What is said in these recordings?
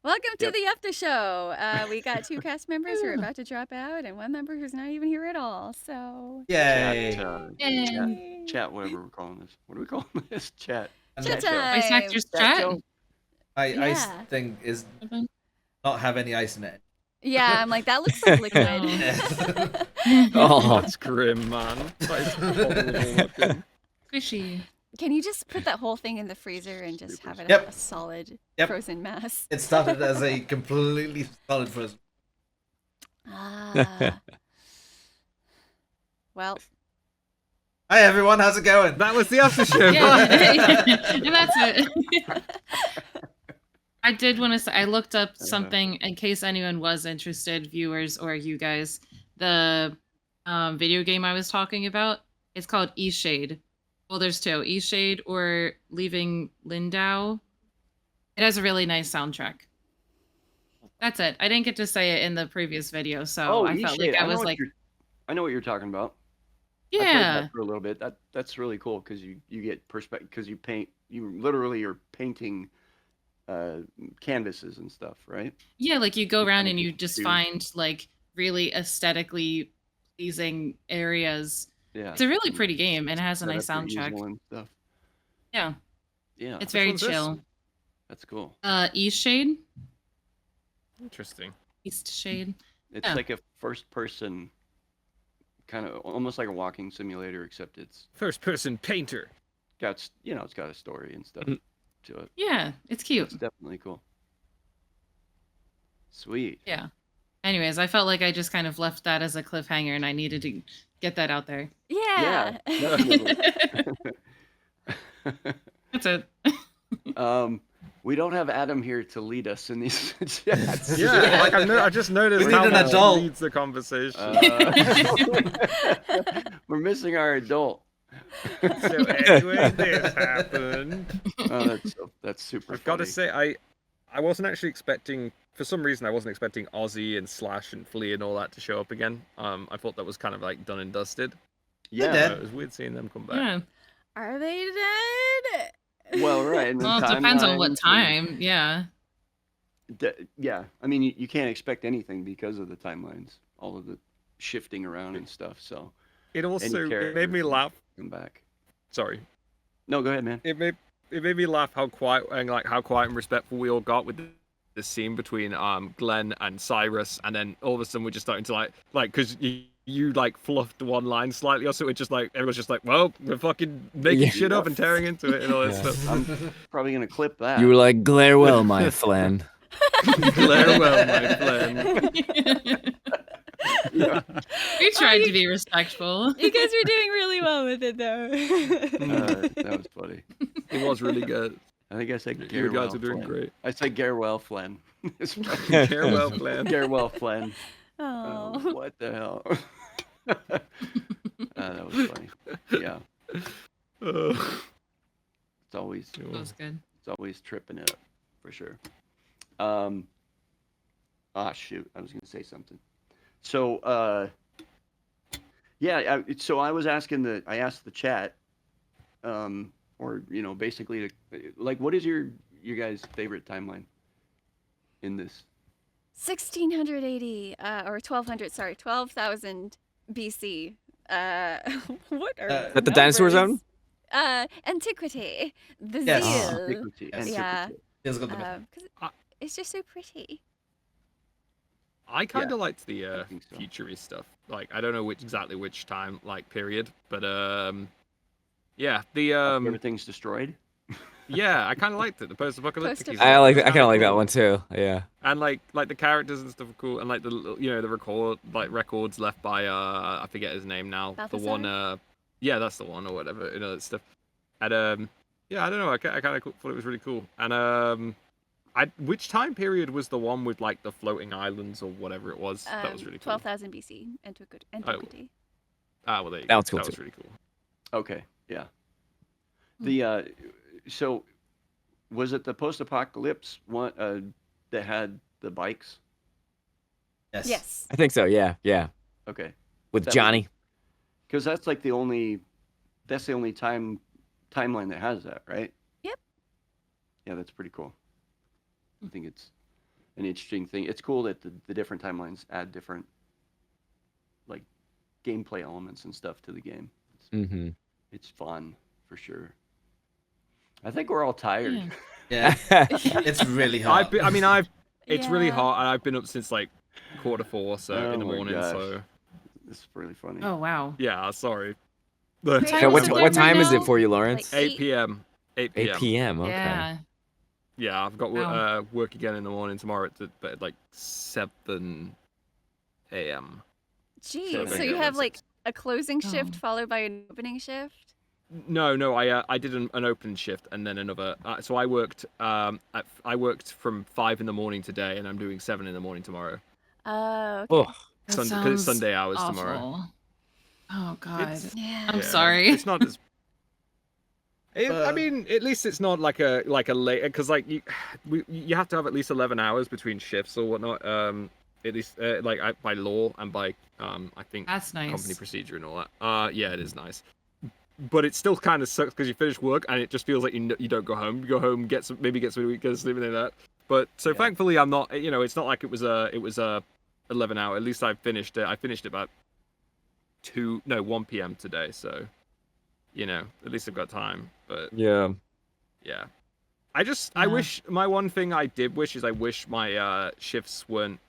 Welcome to the After Show. We got 2 cast members who are about to drop out, and 1 member who's not even here at all. So Yay! Chat, whatever we're calling this. What are we calling this? Chat. Chat show. time. Ice Actors Chat. show. Ice thing is not have any ice in it. Yeah, I'm like, that looks like liquid. Oh, That's grim, man. Squishy. Can you just put that whole thing in the freezer and just have it Yep. a solid Yep. frozen mass? It started as a completely solid frozen. Ah. Well, Hi everyone, how's it going? That was the after show. Yeah, and that's it. I did want to say, I looked up something in case anyone was interested, viewers or you guys. The video game I was talking about, it's called E-Shade. Well, there's 2, E-Shade or Leaving Lindau. It has a really nice soundtrack. That's it. I didn't get to say it in the previous video, so I felt like I was like... I know what you're talking about. I played Yeah. that for a little bit. That's really cool because you get perspective because you literally are painting canvases and stuff, right? Yeah, like you go You around kinda and you get just to- find like really aesthetically pleasing areas. Yeah. It's a really pretty game and it has a set nice up your soundtrack. easel and stuff. Yeah, Yeah. it's very one's this? chill. That's cool. East Shade, Interesting. East Shade. It's Yeah. like a first person kind of almost like a walking simulator, except it's First person painter. got it's got a story and stuff Mhm. to it. Yeah, it's cute. It's definitely cool. Sweet. Yeah. Anyways, I felt like I just kind of left that as a cliffhanger and I needed to get that out there. yeah. definitely. That's it. We don't have Adam here to lead us in these chats. Yeah, like I just noticed We need how an much adult. he leads the conversation. We're missing our adult. So anyway, this happened. Oh, that's super. I've got to funny. say, I wasn't actually expecting, for some reason, I wasn't expecting Ozzy and Slash and Flea and all that to show up again. I thought that was kind of like done and dusted. Yeah. dead. It was weird seeing them come back. Yeah. Are they dead? Well, right. And Well, it depends on what time. Yeah. Yeah. I mean, you can't expect anything because of the timelines, all of the shifting around and stuff. So It also it character made me can laugh. come back. Sorry. No, go ahead, man. It made me laugh how quiet and respectful we all got with the scene between Glenn and Cyrus, and then all of a sudden we're just starting to like because you like fluffed one line slightly, or so it just like everyone's just like, well, we're fucking making shit up and tearing into it and all that Yeah. stuff. I'm probably gonna clip that. you were like, glare well, my Flan. Glare well, my friend. We tried to be respectful. You guys were doing really well with it, though. That was funny. It was really good. I think I said You guys Garewell are doing Flynn. great. I said Garewell Flynn. Farewell, plan. Garewell Flynn. Oh. What the hell? That was funny. Yeah, it's always That was good. tripping it up for sure. Shoot, I was gonna say something. So yeah, so I asked the chat, or basically like, what is your guys' favorite timeline in this? 1680 or 1200, sorry, 12,000 BC. What are But the dinosaur numbers? zone? Antiquity. The Yes. zeal. Antiquity. Yeah. Feels got the best. 'Cause it's just so pretty. I kind Yeah, of liked the I think so. futurist stuff. Like, I don't know exactly which time, like, period, but yeah, the Everything's destroyed. yeah, I kind of liked it. The post-apocalyptic. Post-apocalyptic. I kind of like that one too. Yeah. And like the characters and stuff are cool, and like the the records left by I forget his name now. Balthazar? The one yeah, that's the one or whatever, that stuff. And yeah, I don't know, I kind of thought it was really cool. And which time period was the one with like the floating islands or whatever it was? That was really cool. 12,000 BC. Antiquity. Ah, well, there you That go. was cool, That was too. really cool. Okay, yeah. The so was it the post-apocalypse one that had the bikes? Yes. I think so. Yeah. Yeah. Okay, With That was- Johnny. because that's like the only timeline that has that, right? Yep. Yeah, that's pretty cool. I think it's an interesting thing. It's cool that the different timelines add different like gameplay elements and stuff to the game. It's fun for sure. I think we're all tired. Yeah, it's really hot. It's really hot, and I've been up since like 3:45 so in the morning. Gosh. So It's really funny. Oh wow. yeah, sorry. What So what time is it for you, Lawrence? Like 8 p.m. 8 p.m. 8 p.m. Okay. Yeah. Yeah, I've got Wow. work again in the morning tomorrow at like 7 a.m. Jeez, so they you go have at like 6. a closing shift Oh. followed by an opening shift? No, I did an open shift and then another. So I worked from 5 in the morning today, and I'm doing 7 in the morning tomorrow. Oh, okay. Oh, That Because it's sounds Sunday hours awful. tomorrow. Oh god. It's- Yeah. I'm sorry. It's not as. I But- mean, at least it's not like a late, because like you have to have at least 11 hours between shifts or whatnot. At least by law and by I think That's nice. company procedure and all that. Yeah, it is nice. But it still kind of sucks because you finish work and it just feels like you don't go home. You go home, get some sleep and that. But so thankfully I'm not. It's not like it was a 11 hour. At least I finished it. I finished it about 1 p.m. today. So, at least I've got time. But yeah. yeah, I wish my one thing I did wish is I wish my shifts weren't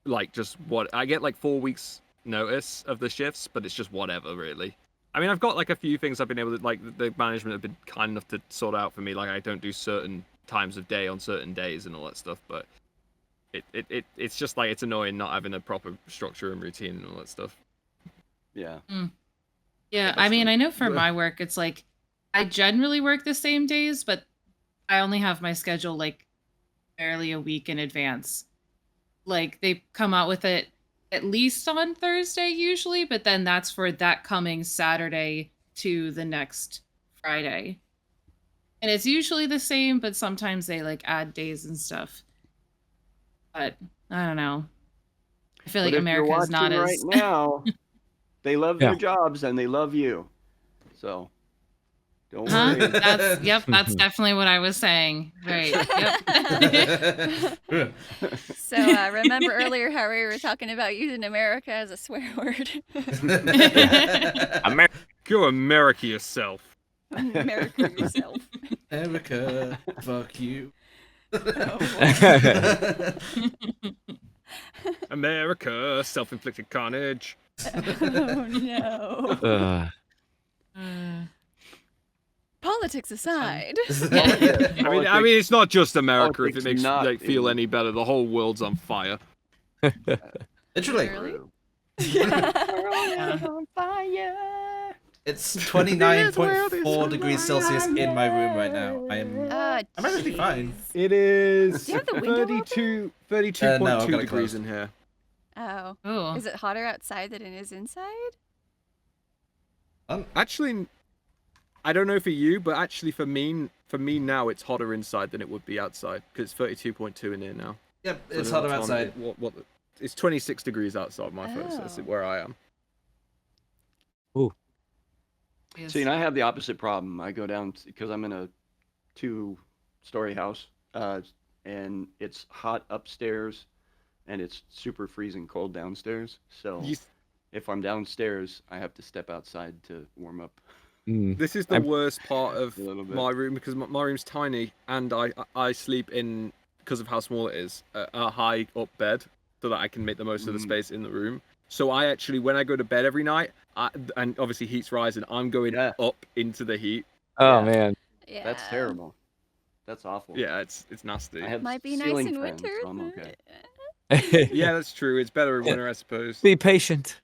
like just what I get like 4 weeks notice of the shifts, but it's just whatever really. I mean, I've got like a few things I've been able to, like, the management have been kind enough to sort out for me, like I don't do certain times of day on certain days and all that stuff, but it's just like it's annoying not having a proper structure and routine and all that stuff. Yeah. Yeah, That's I mean, fun. I know for Yeah. my work, it's like I generally work the same days, but I only have my schedule like barely a week in advance. Like they come out with it at least on Thursday usually, but then that's for that coming Saturday to the next Friday. And it's usually the same, but sometimes they like add days and stuff. But I don't know. I feel like But if you're America is not watching as right now, they love Yeah. their jobs and they love you. So don't Huh? worry. That's definitely what I was saying. Right. Yep. So remember earlier how we were talking about using America as a swear word? Go America yourself. America yourself. Erica, fuck you. America, self-inflicted carnage. Oh no. Politics aside. I mean, it's not just America. If it Politics makes not like feel in- any better, the whole world's on fire. Literally. Really? Yeah. On fire. It's 29.4 degrees Celsius in my room right now. I'm actually fine. It is Do you have the window open? 32.2 No, I've got it degrees closed. in here. Oh. Oh. Is it hotter outside than it is inside? Actually, I don't know for you, but actually for me now, it's hotter inside than it would be outside because it's 32.2 in here now. Yep, So it's then hotter that's on- outside. It's 26 degrees outside my place. That's Oh. where I am. See, and I have the opposite problem. I go down because I'm in a 2-story house, and it's hot upstairs, and it's super freezing cold downstairs. So You- if I'm downstairs, I have to step outside to warm up This is the worst part of a little bit. my room because my room's tiny and I sleep in, because of how small it is, a high up bed so that I can make the most of the space in the room. So I actually, when I go to bed every night, and obviously heat's rising, I'm going up into the heat. Oh Yeah. man. Yeah. That's terrible. That's awful. Yeah, it's nasty. I have Might be nice ceiling in fans, winter. so I'm okay. Yeah, that's true. It's better in winter, I suppose. Be patient.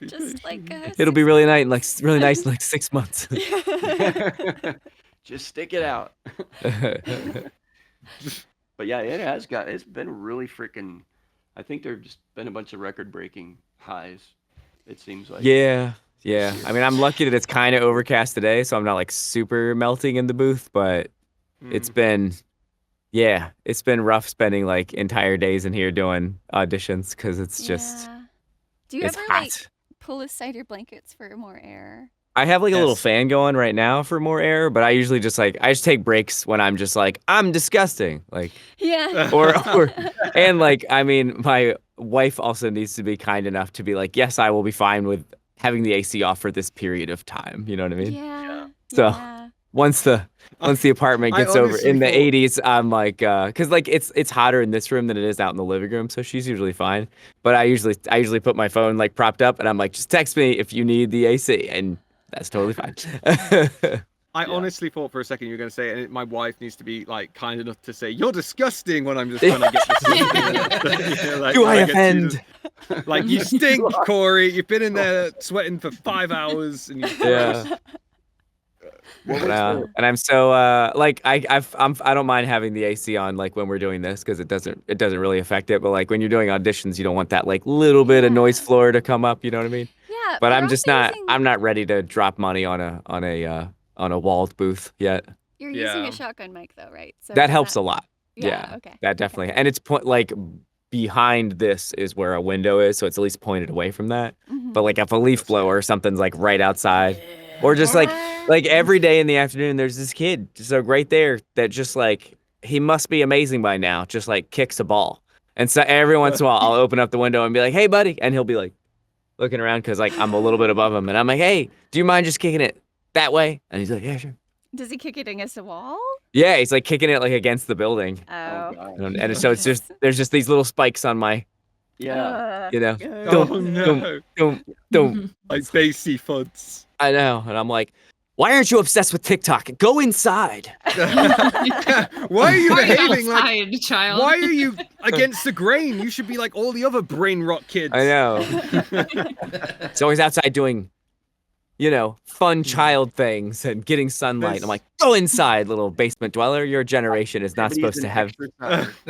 Just like It'll be really nice, really nice in like 6 months. Just stick it out. But yeah, it's been really freaking. I think there've just been a bunch of record-breaking highs. It seems like. Yeah. I mean, I'm lucky that it's kind of overcast today, so I'm not like super melting in the booth. But it's been rough spending like entire days in here doing auditions because it's just Do you it's ever hot. like pull aside your blankets for more air? I have like a little Yes. fan going right now for more air, but I usually just like I just take breaks when I'm just like I'm disgusting, like Yeah. or and like I mean my wife also needs to be kind enough to be like, yes, I will be fine with having the AC off for this period of time. You know what I mean? Yeah. So Yeah. once the apartment I gets over honestly in the thought- 80s, I'm like, cause like it's hotter in this room than it is out in the living room, so she's usually fine. But I usually put my phone like propped up, and I'm like, just text me if you need the AC, and that's totally fine. I honestly thought for a second you were going to say, and my wife needs to be like kind enough to say, "You're disgusting," when I'm just trying to get this. You know, like, Do I when get to offend? like, you stink, Corey. You've been in there sweating for 5 hours, and you. Yeah. And I'm so like I don't mind having the AC on like when we're doing this because it doesn't really affect it. But like when you're doing auditions, you don't want that like little bit of noise floor to come up. You know what I mean? Yeah. But they're I'm just also not using- I'm not ready to drop money on a walled booth yet. You're using Yeah. a shotgun mic though, right? So That does helps a lot. Yeah. Yeah. Okay. That definitely. And it's like behind this is where a window is, so it's at least pointed away from that. Mhm. But like if a leaf blower or something's like right outside, or just like every day in the afternoon, there's this kid just like right there that just like he must be amazing by now, just like kicks a ball. And so every once in a while, I'll open up the window and be like, "Hey, buddy," and he'll be like looking around because like I'm a little bit above him, and I'm like, "Hey, do you mind just kicking it that way?" And he's like, "Yeah, sure." Does he kick it against a wall? Yeah, he's like kicking it like against the building, Oh. God. and so it's just there's just these little spikes on my, Yeah. you know, Oh Don't- no! don't. Like bassy fuds. I know, and I'm like, "Why aren't you obsessed with TikTok? Go inside." Why are you Why are you behaving like? outside, child? Why are you against the grain? You should be like all the other brain rot kids. I know. He's always outside doing, fun child things and getting sunlight. I'm like, go inside, little basement dweller. Your generation is not supposed to have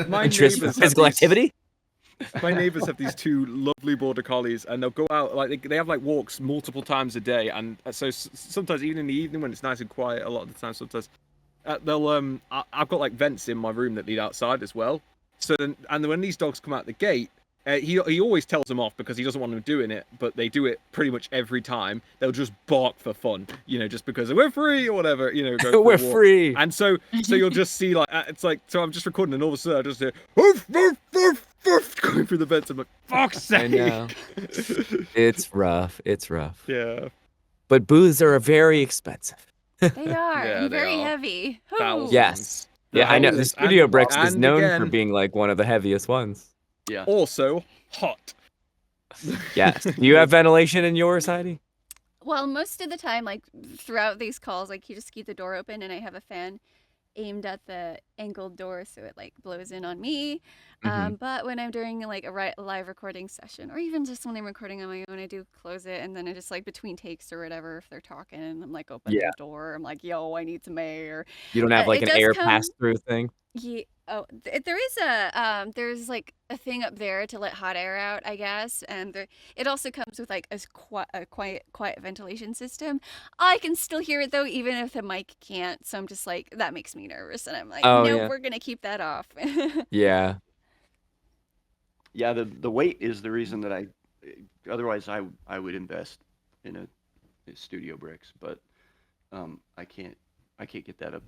My interest in neighbors have physical these- activity. My neighbors have these two lovely border collies, and they'll go out like they have like walks multiple times a day, and so sometimes even in the evening when it's nice and quiet, a lot of the time sometimes they'll I've got like vents in my room that lead outside as well. So then, and when these dogs come out the gate, he always tells them off because he doesn't want them doing it, but they do it pretty much every time. They'll just bark for fun, just because we're free or whatever, go for a We're walk. free. And so you'll just see like it's like so I'm just recording and all of a sudden I just hear woof, woof, woof, woof, going through the vents. I'm like, fuck's I sake. know. It's rough. It's rough. Yeah. But booths are very expensive. They are. Yeah, and they very are. heavy. Ooh. Thousands. Yes. Yeah, I know. The Thousands. Studio And- Bricks is and known again- for being like one of the heaviest ones. Yeah. Also hot. Yes. Do you have ventilation in yours, Heidi? Well, most of the time, like throughout these calls, like you just keep the door open, and I have a fan aimed at the angled door, so it like blows in on me. But when I'm doing like a live recording session, or even just when I'm recording on my own, I do close it, and then I just like between takes or whatever, if they're talking, and I'm like open Yeah. the door. I'm like, yo, I need some air. You don't have like It an does air come- pass-through thing? Yeah. Oh, there is a there's like a thing up there to let hot air out, I guess, and it also comes with like a quiet ventilation system. I can still hear it though, even if the mic can't. So I'm just like, that makes me nervous, and I'm like, Oh, no, yeah. we're gonna keep that off. Yeah. Yeah, the weight is the reason that otherwise I would invest in a Studio Bricks, but I can't get that up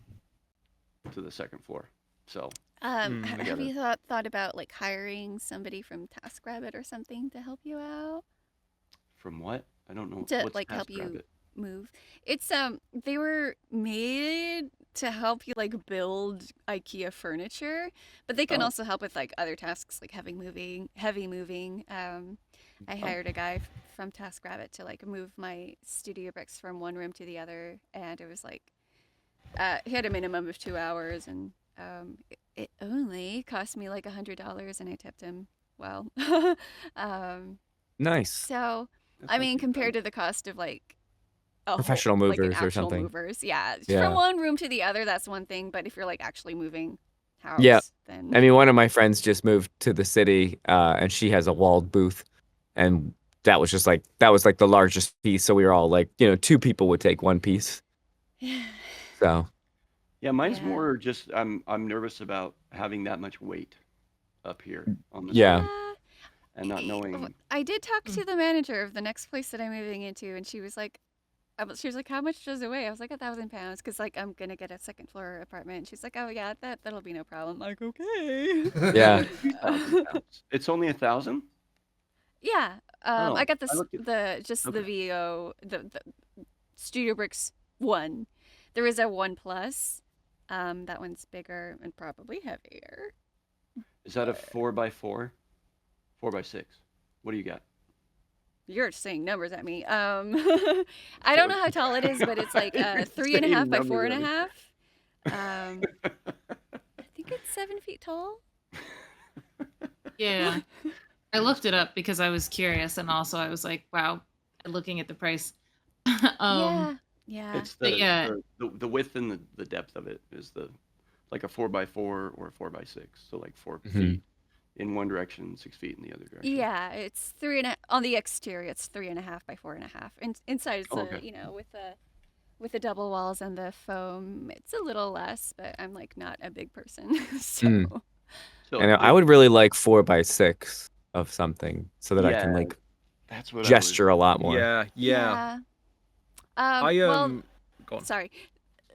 to the second floor. So Have gotta- you thought about like hiring somebody from TaskRabbit or something to help you out? from what? I don't know. To, What's like, help you- TaskRabbit? Move. It's they were made to help you like build IKEA furniture, but they can Oh. also help with like other tasks like heavy moving. I hired a guy from TaskRabbit to like move my Studio Bricks from one room to the other, and it was like he had a minimum of 2 hours, and it only cost me like $100, and I tipped him well. Nice. So That's I not mean, too compared bad. to the cost of like a Professional like an movers or actual something. Movers, yeah. Yeah. From one room to the other, that's one thing. But if you're like actually moving house, Yeah. then I mean, one of my friends just moved to the city, and she has a walled booth, and that was like the largest piece. So we were all like, 2 people would take one piece. So Yeah, mine's Yeah. more just I'm nervous about having that much weight up here on the Yeah. stage and not knowing. I did talk to the manager of the next place that I'm moving into, and she was like, She was like, "How much does it weigh?" I was like, 1,000 pounds, because like I'm gonna get a second floor apartment. And she's like, "Oh yeah, that'll be no problem." I'm like, okay. Yeah. 2,000 pounds. It's only 1,000. Yeah. Oh, I got I looked at. the VO, the Studio Bricks 1. There is a 1 Plus. That one's bigger and probably heavier. Is that a 4x4? 4x6? What do you got? You're saying numbers at me. I don't know how tall it is, but it's like 3.5 by 4.5. I think it's 7 feet tall. Yeah. I looked it up because I was curious, and also I was like, wow, looking at the price. Yeah. It's But yeah. the width and the depth of it is like a 4x4 or a 4x6, so like 4 feet in one direction, 6 feet in the other direction. Yeah, it's 3.5 on the exterior. It's 3.5 by 4.5. And inside, it's with the double walls and the foam, it's a little less. But I'm like not a big person, so. And I would really like 4x6 of something so that I can like that's what gesture a lot more. Yeah. Well, go on. sorry.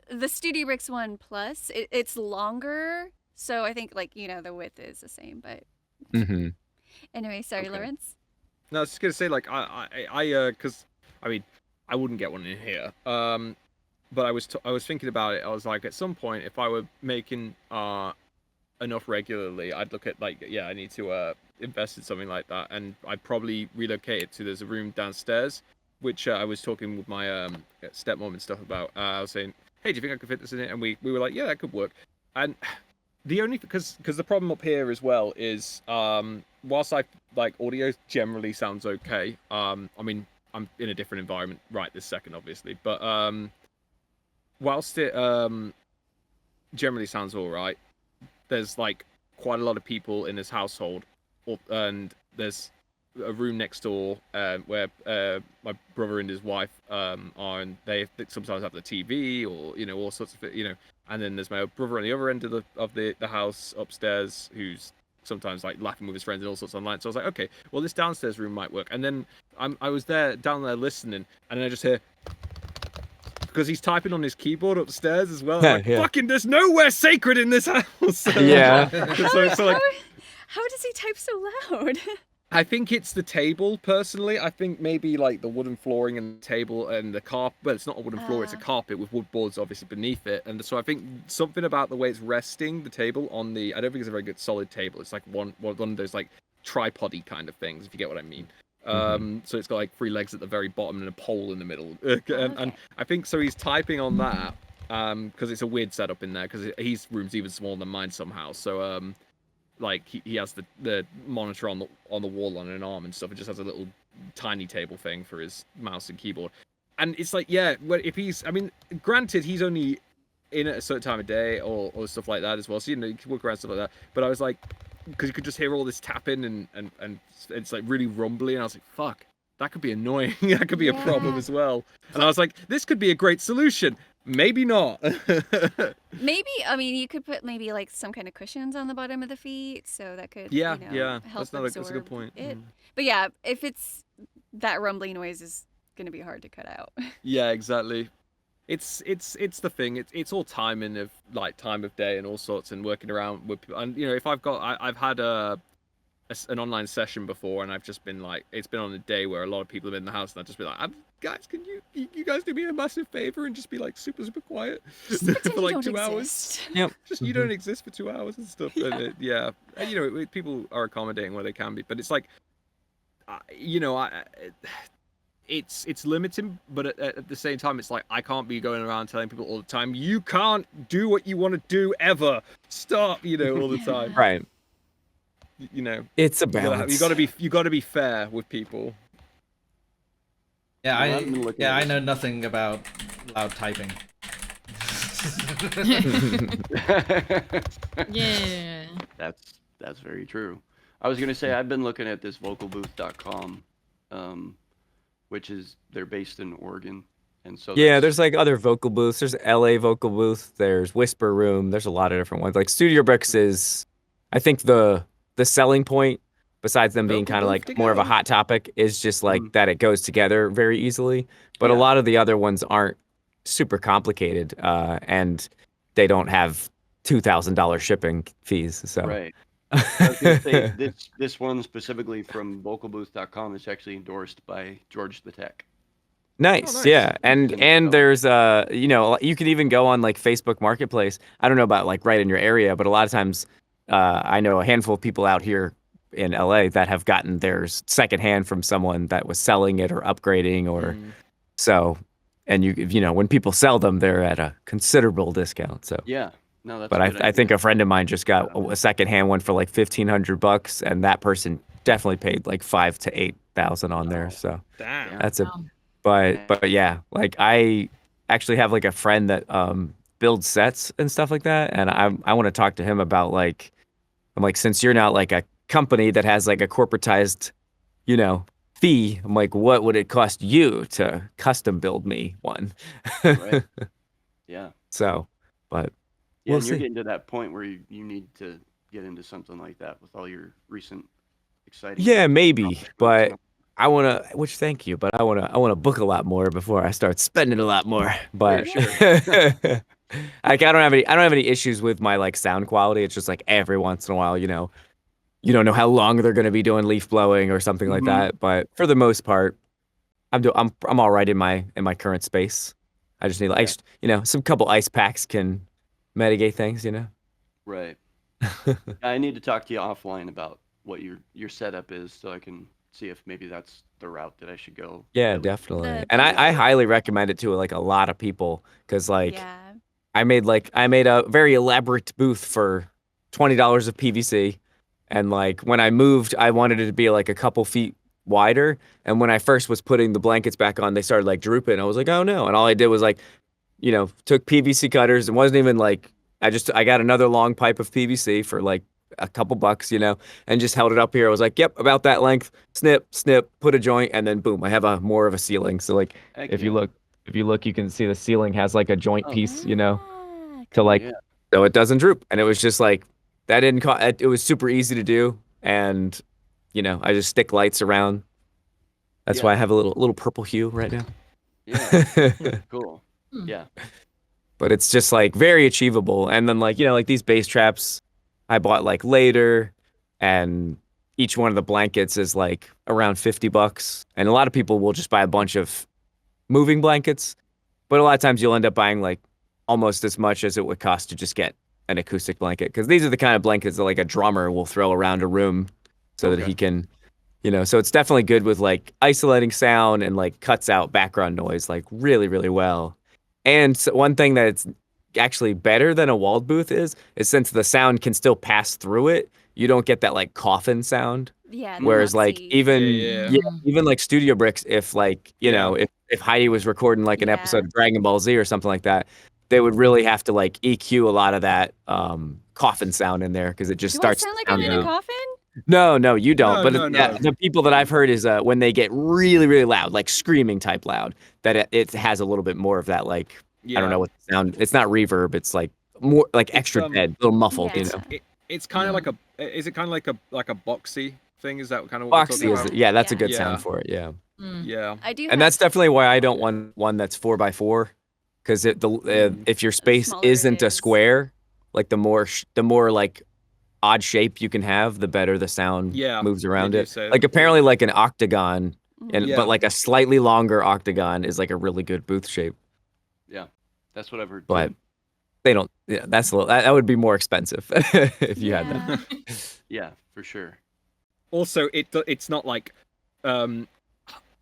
The Studio Bricks 1 Plus, it's longer, so I think like the width is the same. But anyway, sorry, Lawrence. No, I was just gonna say like because I mean I wouldn't get one in here. But I was thinking about it. I was like, at some point, if I were making enough regularly, I'd look at like, I need to invest in something like that, and I'd probably relocate it to. There's a room downstairs, which I was talking with my stepmom and stuff about. I was saying, hey, do you think I could fit this in it? And we were like, yeah, that could work. And the only because the problem up here as well is whilst I like audio generally sounds okay. I mean, I'm in a different environment right this second, obviously, but whilst it generally sounds all right, there's like quite a lot of people in this household, and there's a room next door where my brother and his wife are, and they sometimes have the TV or all sorts of and then there's my brother on the other end of the house upstairs who's sometimes like laughing with his friends and all sorts online. So I was like, okay, well this downstairs room might work. And then I was down there listening, and then I just hear, because he's typing on his keyboard upstairs as well. I'm like, fucking, there's nowhere sacred in this house. Yeah. So like, how does he type so loud? I think it's the table, personally. I think maybe like the wooden flooring and the table and the carpet. Well, it's not a wooden floor, it's a carpet with wood boards obviously beneath it. And so I think something about the way it's resting, the table on the, I don't think it's a very good solid table. It's like one of those like tripod-y kind of things, if you get what I mean. So it's got like 3 legs at the very bottom and a pole in the middle. And I think so he's typing on that because it's a weird setup in there, because his room's even smaller than mine somehow. So like he has the monitor on the wall on an arm and stuff. It just has a little tiny table thing for his mouse and keyboard. And it's like, well, if he's, I mean, granted, he's only in at a certain time of day or stuff like that as well. So, you can walk around stuff like that. But I was like, because you could just hear all this tapping and it's like really rumbly. And I was like, fuck, that could be annoying. That could be a problem as well. And I was like, this could be a great solution. Maybe not. Maybe, I mean, you could put maybe like some kind of cushions on the bottom of the feet, so that could help that's a good point. But yeah, if it's that rumbling noise is going to be hard to cut out. Yeah, exactly. It's the thing. It's all timing of like time of day and all sorts, and working around with people. And if I've had an online session before, and I've just been like, it's been on a day where a lot of people have been in the house, and I've just been like, guys, can you guys do me a massive favor and just be like super quiet for like 2 hours? Yep. Just you don't exist for 2 hours and stuff. And and, people are accommodating where they can be, but it's like, it's limiting, but at the same time, it's like I can't be going around telling people all the time, you can't do what you want to do ever. Stop, all the time. Right. It's a balance. You got to be fair with people. Yeah, I know nothing about loud typing. Yeah. That's very true. I was gonna say I've been looking at this vocalbooth.com, which is they're based in Oregon, and so there's like other vocal booths. There's LA Vocal Booth. There's Whisper Room. There's a lot of different ones. Like Studio Bricks is, I think the selling point, besides them being Vocal kind of booth like to more of a go. hot topic, is just like that it goes together very easily. But a Yeah. lot of the other ones aren't super complicated, and they don't have $2,000 shipping fees. So Right. I was gonna say this one specifically from vocalbooth.com is actually endorsed by George the Tech. Nice, nice. yeah, and there's you know, you could even go on like Facebook Marketplace. I don't know about like right in your area, but a lot of times, I know a handful of people out here in LA that have gotten theirs secondhand from someone that was selling it or upgrading or so. And you know, when people sell them, they're at a considerable discount. So Yeah. No, that's but a good I think idea. a friend of mine just got a secondhand one for like $1,500, and that person definitely paid like 5,000 to 8,000 on there. So Damn. that's a Wow. but yeah, like I actually have like a friend that builds sets and stuff like that, and I want to talk to him about like I'm like, since you're not like a company that has like a corporatized, you know, fee, I'm like, what would it cost you to custom build me one? Right. Yeah. So, but Yeah, we'll and you're see. getting to that point where you need to get into something like that with all your recent exciting. Yeah, maybe, accomplishments but and- I wanna, which thank you, but I wanna book a lot more before I start spending a lot more. But sure. like I don't have any issues with my like sound quality. It's just like every once in a while, you know, you don't know how long they're gonna be doing leaf blowing or something like that. But for the most part, I'm all right in my current space. I just need like you know, some couple ice packs can mitigate things, you know. Right. I need to talk to you offline about what your setup is so I can see if maybe that's the route that I should go. Yeah, at least. definitely. The And I booth- highly recommend it to like a lot of people because like Yeah. I made a very elaborate booth for $20 of PVC, and like when I moved, I wanted it to be like a couple feet wider. And when I first was putting the blankets back on, they started like drooping. I was like, oh no! And all I did was like, you know, took PVC cutters and wasn't even like I got another long pipe of PVC for like a couple bucks, you know, and just held it up here. I was like, yep, about that length. Snip, snip, put a joint, and then boom, I have a more of a ceiling. So like, Heck if yeah. you look, you can see the ceiling has like a joint Oh. piece, you know, Ah, to like, Yeah. so it doesn't droop. And it was just like that didn't cost. It was super easy to do, and you know, I just stick lights around. That's why I have a little purple hue right now. Yeah. Cool. Yeah. But it's just like very achievable. And then like, you know, like these bass traps I bought like later, and each one of the blankets is like around $50. And a lot of people will just buy a bunch of moving blankets, but a lot of times you'll end up buying like almost as much as it would cost to just get an acoustic blanket, because these are the kind of blankets that like a drummer will throw around a room so that he can, you know, so it's definitely good with like isolating sound and like cuts out background noise like really, really well. And so one thing that's actually better than a walled booth is since the sound can still pass through it, you don't get that like coffin sound. Yeah. Whereas like boxy. even like Studio Bricks, if like, you know, if Heidi was recording like an episode of Dragon Ball Z or something like that, they would really have to like EQ a lot of that coffin sound in there, because it just Do starts I sound like to I'm in a sound coffin? no, you don't. No, But no, yeah, no. the people that I've heard is when they get really, really loud, like screaming type loud, that it has a little bit more of that, like, I don't know what the sound. It's not reverb. It's like more like extra dead, a little muffled, you know. It's kind of like a. Is it kind of like a boxy thing? Is that kind of what we're talking Boxy is about? yeah, that's a good Yeah. sound for it. Yeah. Yeah. I do. And that's definitely why I don't want one that's 4x4, because if your space smaller it isn't a is. square, like the more like odd shape you can have, the better the sound moves around do it. say Like that. apparently like an octagon, and Yeah. but like a slightly longer octagon is like a really good booth shape. Yeah. That's what I've heard. But too. they don't. Yeah, that's a little. That would be more expensive if you had that. Yeah, for sure. Also, it's not like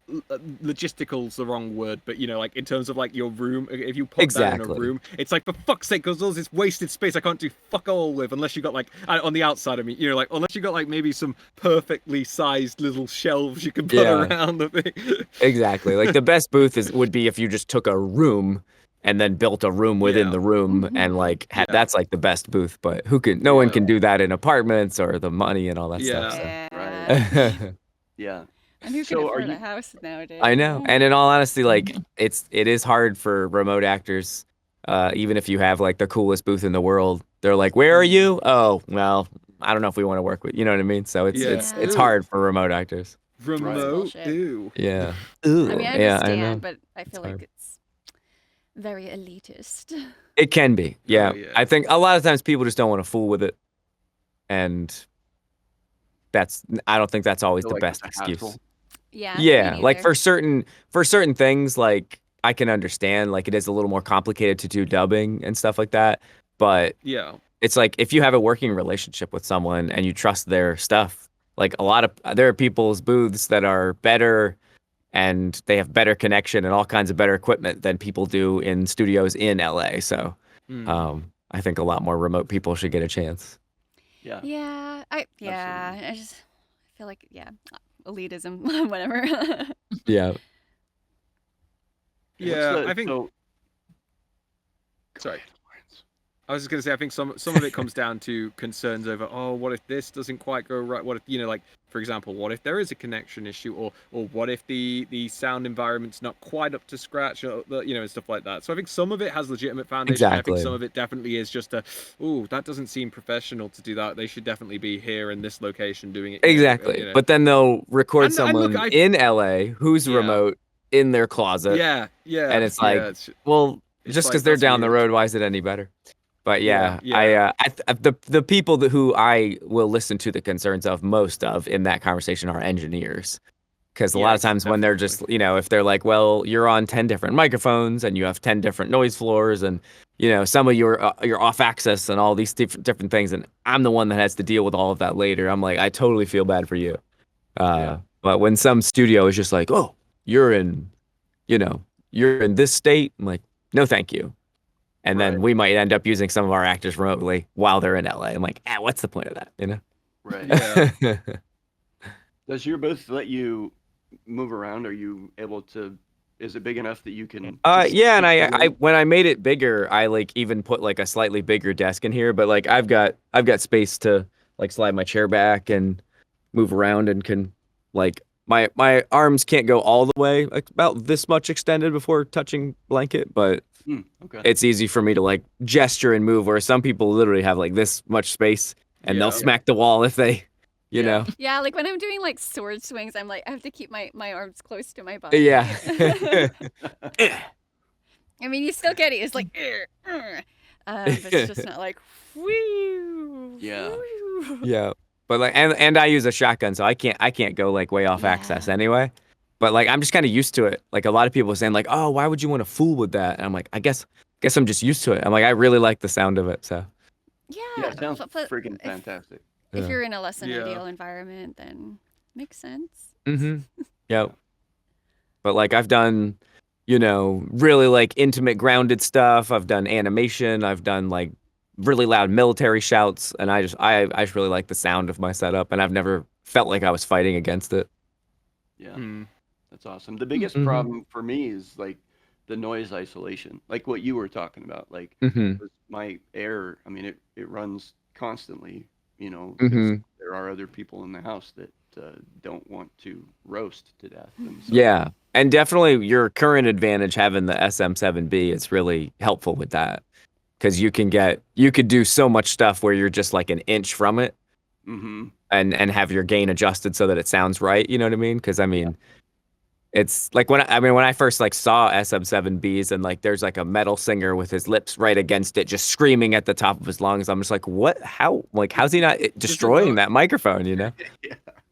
logistical's the wrong word, but you know, like in terms of like your room, if you put that in a Exactly. room, it's like, for fuck's sake, because all this wasted space I can't do fuck all with, unless you got like on the outside of me, you know, like unless you got like maybe some perfectly sized little shelves you can put around the thing. Exactly. Like the best booth would be if you just took a room and then built a room within the room, and like that's like the best booth. But no one can do that in apartments or the money and all that stuff. So. Right. Yeah. And who can So are afford a you- house nowadays? I know. And in all honesty, like it is hard for remote actors, even if you have like the coolest booth in the world. They're like, "Where are you?" Oh, well, don't know if we want to work with, you know what I mean? So it's Yeah. hard for remote actors. Remote, bullshit. ew. Yeah. I mean, I yeah, understand, I know. but I feel like hard. it's very elitist. It can be. Yeah. yeah. I think a lot of times people just don't want to fool with it. And I don't think that's always Feel the like best it's a excuse. hassle. Yeah. Yeah, me like neither. for certain things, like I can understand, like it is a little more complicated to do dubbing and stuff like that. But Yeah. it's like if you have a working relationship with someone and you trust their stuff, like there are people's booths that are better and they have better connection and all kinds of better equipment than people do in studios in LA. So I think a lot more remote people should get a chance. Yeah. Yeah. I just feel like elitism, whatever. Yeah. Yeah, I think. So, Sorry. I was just gonna say, I think some of it comes down to concerns over, oh, what if this doesn't quite go right? What if, like, for example, what if there is a connection issue, or what if the sound environment's not quite up to scratch, or and stuff like that. So I think some of it has legitimate foundation. Exactly. I think some of it definitely is just that doesn't seem professional to do that. They should definitely be here in this location doing it. Exactly. But then they'll record someone in LA who's remote in their closet. Yeah. And it's like, well, just because they're down the road, why is it any better? But the people who I will listen to the concerns of most of in that conversation are engineers. Because a lot of times when they're just, if they're like, well, you're on 10 different microphones and you have 10 different noise floors and, some of you're off axis and all these different things. And I'm the one that has to deal with all of that later. I'm like, I totally feel bad for you. But when some studio is just like, oh, you're in this state. I'm like, no, thank you. And then we might end up using some of our actors remotely while they're in LA. I'm like, what's the point of that? Right. Yeah. Does your booth let you move around? Are you able to? Is it big enough that you can? Yeah, and I when I made it bigger, I like even put like a slightly bigger desk in here. But like I've got space to like slide my chair back and move around and can like my arms can't go all the way, like about this much extended before touching blanket, but. Okay. It's easy for me to like gesture and move, where some people literally have like this much space and they'll smack the wall if they, know. Yeah, like when I'm doing like sword swings, I'm like, I have to keep my arms close to my body. Yeah. I mean, you still get it. It's like, but it's just not like, whoo. Yeah. Whoo. Yeah. But like, and I use a shotgun, so I can't go like way off axis anyway. But like I'm just kind of used to it. Like a lot of people are saying like, "Oh, why would you want to fool with that?" And I'm like, I guess I'm just used to it. I'm like, I really like the sound of it. So yeah, it sounds freaking fantastic. If you're in a less than ideal environment, then makes sense. Yeah. But like I've done, really like intimate grounded stuff. I've done animation. I've done like really loud military shouts, and I just really like the sound of my setup, and I've never felt like I was fighting against it. Yeah, that's awesome. The biggest problem for me is like the noise isolation, like what you were talking about. Like my air, I mean, it runs constantly, because there are other people in the house that don't want to roast to death. And so, yeah, and definitely your current advantage having the SM7B is really helpful with that, because you could do so much stuff where you're just like an inch from it. And have your gain adjusted so that it sounds right. You know what I mean? Because I mean, it's like when I first like saw SM7Bs and like there's like a metal singer with his lips right against it, just screaming at the top of his lungs. I'm just like, what? How's he not destroying that microphone? Yeah.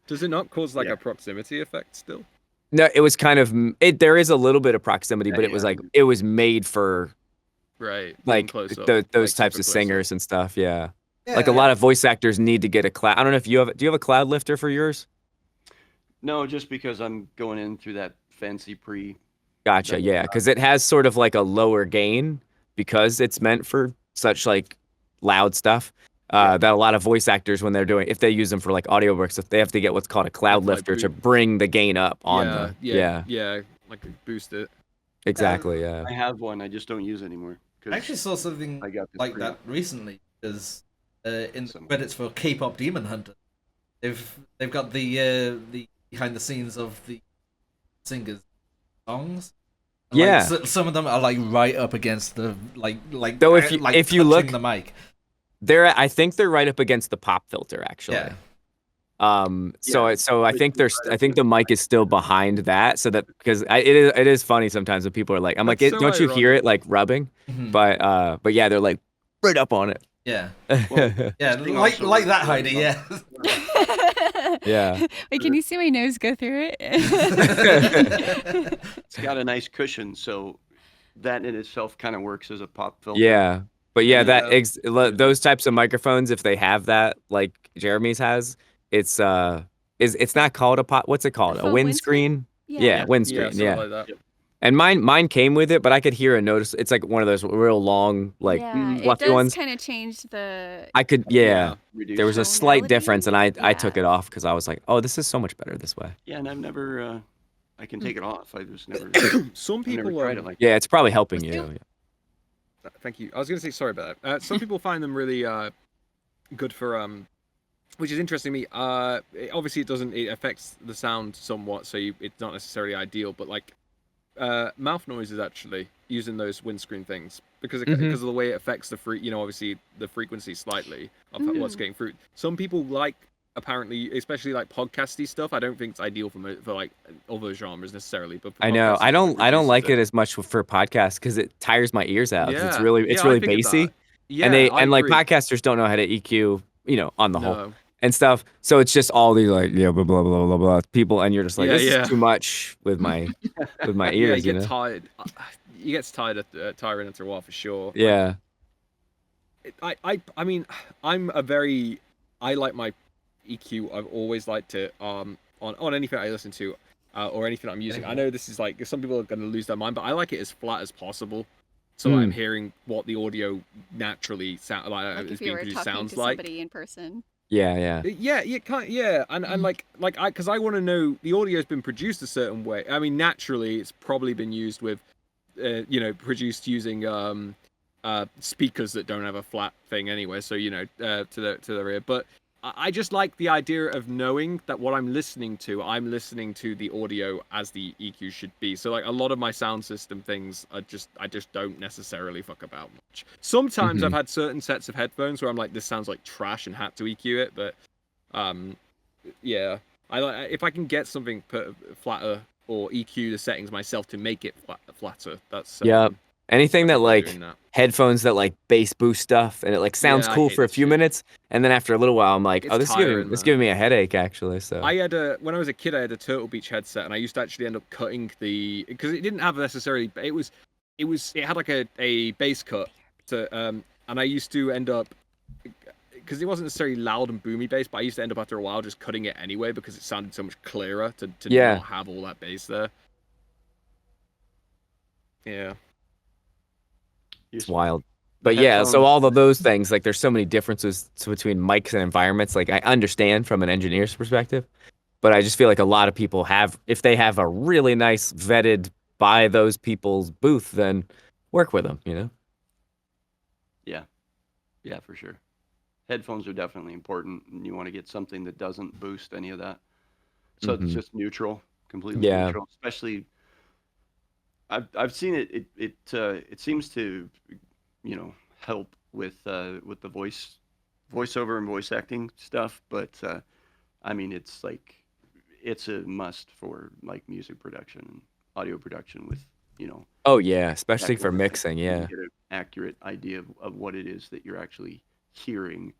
Does it not cause like a proximity effect still? No, it was kind of there is a little bit of proximity, but it was like it was made for like those types of singers and stuff. Yeah. Like a lot of voice actors need to get a cloud. I don't know if do you have a cloud lifter for yours? No, just because I'm going in through that fancy pre. Gotcha. Yeah, because it has sort of like a lower gain because it's meant for such like loud stuff. That a lot of voice actors, when they're doing, if they use them for like audiobooks, if they have to get what's called a cloud lifter to bring the gain up on like boost it. Exactly. Yeah. I have one. I just don't use it anymore. I actually saw something like that recently. Because in the credits for K-pop Demon Hunter, they've got the behind the scenes of the singers' songs. And, some of them are like right up against the like. Though if you look the mic. I think they're right up against the pop filter actually. Yeah. So I think the mic is still behind that, so that because it is funny sometimes when people are like, I'm That's like, so don't you hear ironic. it like rubbing? Mhm. But yeah, they're like right up on it. Yeah. Well, Yeah, thing like also like is, that, Heidi. Yeah. Yeah. Wait, can you see my nose go through it? It's got a nice cushion, so that in itself kind of works as a pop filter. Yeah. But yeah, And, those types of microphones, if they have that, like Jeremy's has, it's not called a pop. What's it called? A foam windscreen? Yeah. Yeah, Yeah. windscreen. something Yeah. like that. Yep. And mine came with it, but I could hear a notice. It's like one of those real long, like yeah, it fluffy does ones. kind of change the I could, yeah. reduce There was a it. slight difference, and I Yeah. took it off because I was like, oh, this is so much better this way. Yeah, and I've never. I can take it off. I just never. Some I've never people tried it like. Yeah, it's probably helping you. Thank you. I was going to say sorry about that. Some people find them really good for which is interesting to me. Obviously it affects the sound somewhat, so it's not necessarily ideal. But like mouth noises actually using those windscreen things because of the way it affects the obviously the frequency slightly of what's getting through. Some people like apparently, especially like podcasty stuff. I don't think it's ideal for like other genres necessarily. But for I know. podcasting, I don't reduces like it as much for podcasts because it tires my ears out. 'Cause Yeah. it's really Yeah, I figured bassy. that. Yeah, And like agree. podcasters don't know how to EQ, on the whole No. and stuff. So it's just all these like blah blah blah blah blah people, and you're just like, Yeah, this yeah. is too much with my Yeah, ears. you get tired. You get tired tiring after a while for sure. Yeah. I mean, I like my EQ. I've always liked it on anything I listen to or anything I'm using. I know this is like some people are going to lose their mind, but I like it as flat as possible. So I'm hearing what the audio naturally sound Like is if you being were produced talking sounds to like. somebody in person. Yeah. And like because I want to know the audio's been produced a certain way. I mean, naturally, it's probably been used with, produced using speakers that don't have a flat thing anyway. So to the rear. But I just like the idea of knowing that what I'm listening to the audio as the EQ should be. So like a lot of my sound system things I just don't necessarily fuck about much. Sometimes I've had certain sets of headphones where I'm like, this sounds like trash and had to EQ it, but yeah, I like if I can get something flatter or EQ the settings myself to make it flatter. That's anything that like doing that. headphones that like bass boost stuff and it like sounds Yeah, I cool hate for a that few shit. minutes, and then after a little while I'm like, It's oh, this tiring, is man. giving me a headache actually. So I had when I was a kid, I had a Turtle Beach headset, and I used to actually end up cutting because it didn't have necessarily. It had like a bass cut, and I used to end up because it wasn't necessarily loud and boomy bass, but I used to end up after a while just cutting it anyway because it sounded so much clearer to not have all that bass there. Yeah. it's wild. But yeah, so headphones- all of those things, like there's so many differences between mics and environments. Like I understand from an engineer's perspective, but I just feel like a lot of people if they have a really nice vetted by those people's booth, then work with them, Yeah, for sure. Headphones are definitely important, and you want to get something that doesn't boost any of that. So it's just neutral, completely Yeah. neutral. Especially, I've seen it. It seems to, help with the voiceover and voice acting stuff. But I mean, it's a must for like music production and audio production with Oh yeah, especially for actual- mixing. you Yeah. get an accurate idea of what it is that you're actually hearing.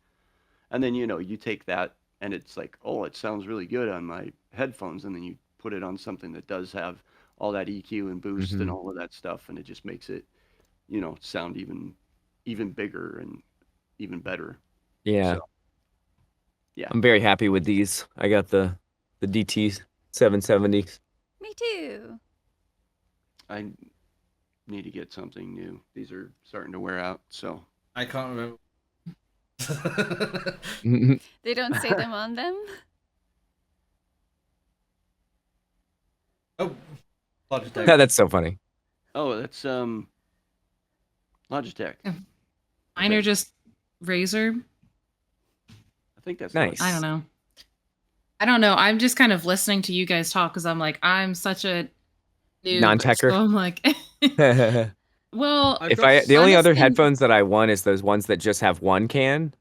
And then, you take that and it's like, oh, it sounds really good on my headphones. And then you put it on something that does have all that EQ and boost and all of that stuff. And it just makes it, sound even bigger and even better. Yeah. So, yeah. I'm very happy with these. I got the DT 770. Me too. I need to get something new. These are starting to wear out. So I can't remember. They don't say them on them. Oh, Logitech. That's so funny. oh, that's Logitech. Mine are just Razer. I think that's Nice. I don't know. I'm just kind of listening to you guys talk because I'm like, I'm such a noob. Non-techer. So I'm like, Well, Well, The only other honestly- headphones that I want is those ones that just have one can.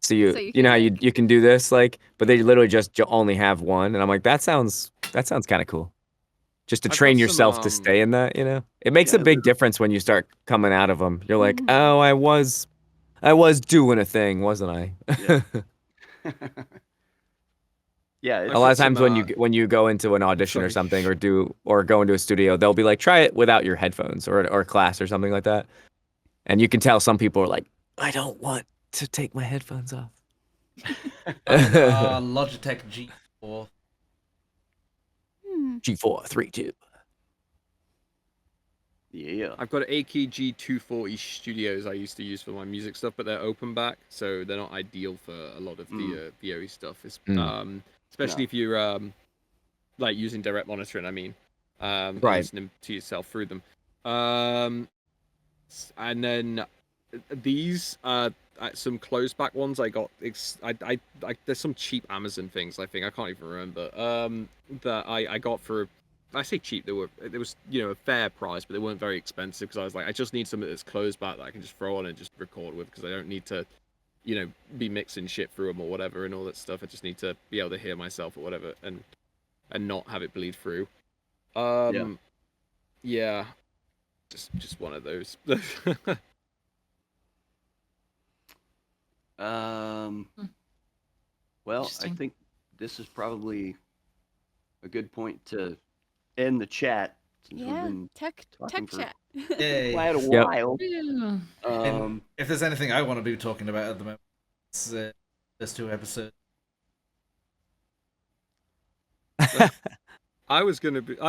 So you know how can you can do this but they literally just only have one, and I'm like that sounds kind of cool. Just to I've train got yourself some, to stay in that, it makes a big difference when you start coming out of them. You're like, oh, I was doing a thing, wasn't I? Yeah. Yeah, A lot of times when you go into an audition or something or go into a studio, they'll be like, try it without your headphones or class or something like that. And you can tell some people are like, I don't want to take my headphones off. Logitech G4. G432. Yeah. I've got Aki G240 Studios I used to use for my music stuff, but they're open back, so they're not ideal for a lot of the VOE stuff. Especially if you're like using direct monitoring. I mean, listening to yourself through them. And then these some closed back ones I got. There's some cheap Amazon things I think I can't even remember. That I got for. I say cheap. It was a fair price, but they weren't very expensive because I was like, I just need something that's closed back that I can just throw on and just record with because I don't need to, be mixing shit through them or whatever and all that stuff. I just need to be able to hear myself or whatever and not have it bleed through. Yeah, just one of those. Well, I think this is probably a good point to end the chat. Since we've been tech for chat. quite a while. And if there's anything I want to be talking about at the moment, it's there's 2 episodes. I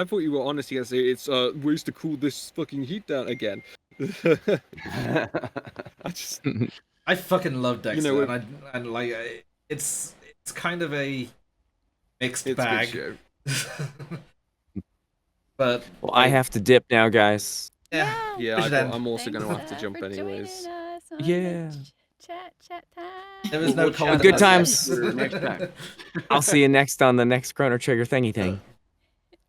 thought you were honestly gonna say it's ways to cool this fucking heat down again. I fucking love Dexter, and like it's kind of a mixed it's bag. Good But I have to dip now, guys. Yeah. I'm also gonna have to jump anyways. Yeah. Chat time. There was no Good times. Next time. I'll see you next on the next Chrono Trigger thingy thing.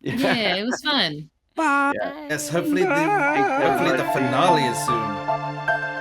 Yeah, it was fun. Bye. Yes, hopefully the finale is soon.